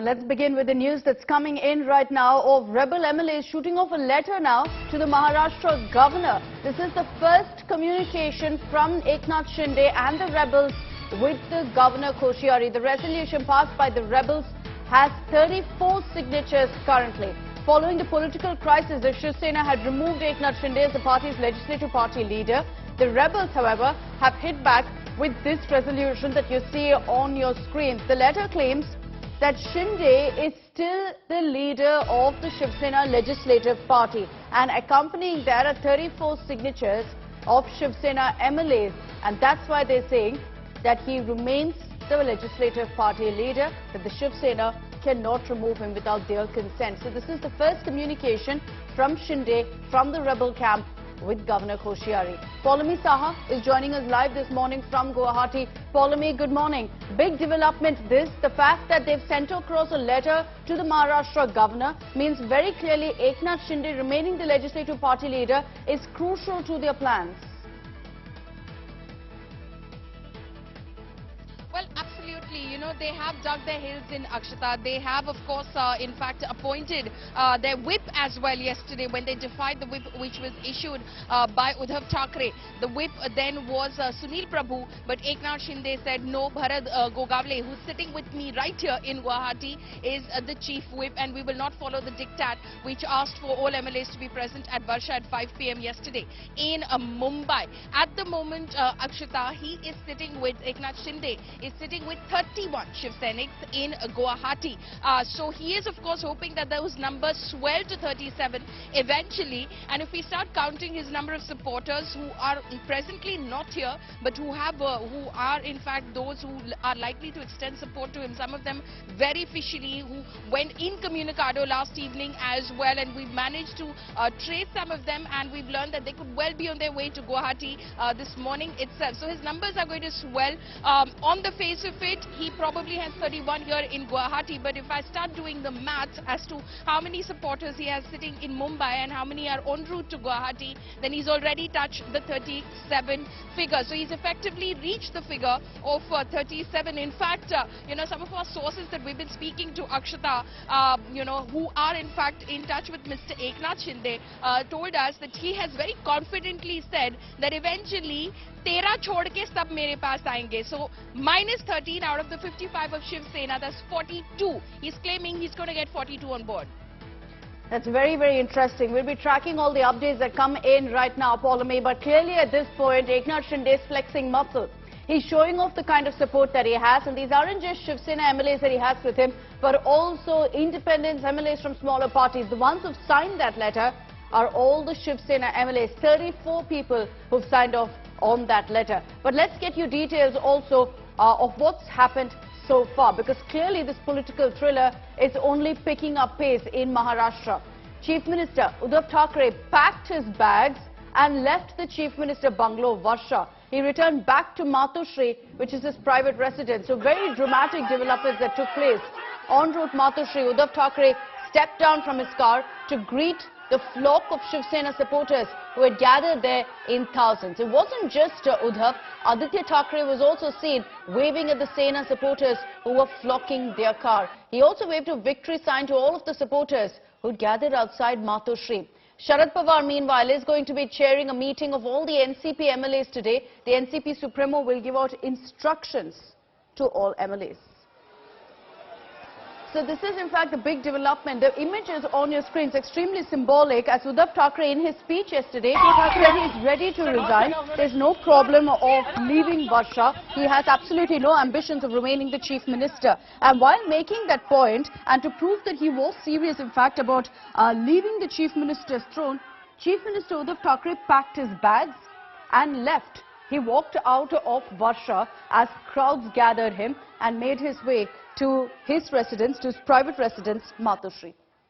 And let's begin with the news that's coming in right now of rebel MLAs shooting off a letter now to the Maharashtra governor. This is the first communication from Eknath Shinde and the rebels with the governor Koshyari. The resolution passed by the rebels has 34 signatures currently. Following the political crisis, the Shiv Sena had removed Eknath Shinde as the party's legislative party leader. The rebels, however, have hit back with this resolution that you see on your screens. The letter claims that Shinde is still the leader of the Shiv Sena legislative party, and accompanying that are 34 signatures of Shiv Sena MLAs, and that's why they're saying that he remains the legislative party leader, that the Shiv Sena cannot remove him without their consent. So this is the first communication from Shinde, from the rebel camp, with Governor Koshyari. Paulami Saha is joining us live this morning from Guwahati. Paulami, good morning. Big development this. The fact that they've sent across a letter to the Maharashtra governor means very clearly Eknath Shinde remaining the legislative party leader is crucial to their plans. Well, absolutely. You know, they have dug their heels in Akshata. They have, of course, in fact, appointed their whip as well yesterday when they defied the whip which was issued by Uddhav Thackeray. The whip then was Sunil Prabhu, but Eknath Shinde said, no, Bharat Gogavle, who's sitting with me right here in Guwahati, is the chief whip, and we will not follow the diktat which asked for all MLAs to be present at Varsha at 5 p.m. yesterday in Mumbai. At the moment, Akshata, he is sitting with Eknath Shinde, is sitting with 31 Shiv Senics in Guwahati. So he is, of course, hoping that those numbers swell to 37 eventually. And if we start counting his number of supporters who are presently not here, but who are in fact those who are likely to extend support to him, some of them very officially who went incommunicado last evening as well, and we've managed to trace some of them, and we've learned that they could well be on their way to Guwahati this morning itself. So his numbers are going to swell. On the face of it, he probably has 31 here in Guwahati, but if I start doing the maths as to how many supporters he has sitting in Mumbai and how many are en route to Guwahati, then he's already touched the 37 figure. So he's effectively reached the figure of 37. In fact, you know, some of our sources that we've been speaking to, Akshata, you know, who are in fact in touch with Mr. Eknath Shinde, told us that he has very confidently said that eventually 13 छोड़ के सब मेरे पास आएंगे. So minus 13 out of the 55 of Shiv Sena, that's 42. He's claiming he's going to get 42 on board. That's very, very interesting. We'll be tracking all the updates that come in right now, Paulami. But clearly at this point, Eknath Shinde is flexing muscle. He's showing off the kind of support that he has. And these aren't just Shiv Sena MLAs that he has with him, but also independents, MLAs from smaller parties. The ones who've signed that letter are all the Shiv Sena MLAs. 34 people who've signed off on that letter. But let's get you details also of what's happened so far, because clearly this political thriller is only picking up pace in Maharashtra. Chief Minister Uddhav Thackeray packed his bags and left the Chief Minister bungalow Varsha. He returned back to Matushri, which is his private residence. So very dramatic developments that took place. En route Matushri, Uddhav Thackeray stepped down from his car to greet the flock of Shiv Sena supporters who had gathered there in thousands. It wasn't just Uddhav. Aditya Thackeray was also seen waving at the Sena supporters who were flocking their car. He also waved a victory sign to all of the supporters who gathered outside Matushri. Sharad Pawar, meanwhile, is going to be chairing a meeting of all the NCP MLAs today. The NCP Supremo will give out instructions to all MLAs. So this is in fact the big development. The images on your screen is extremely symbolic, as Uddhav Thackeray in his speech yesterday said he is ready to resign. There's no problem of leaving Varsha. He has absolutely no ambitions of remaining the chief minister. And while making that point, and to prove that he was serious in fact about leaving the chief minister's throne, Chief Minister Uddhav Thackeray packed his bags and left. He walked out of Varsha as crowds gathered him and made his way to his residence, to his private residence, Matushri.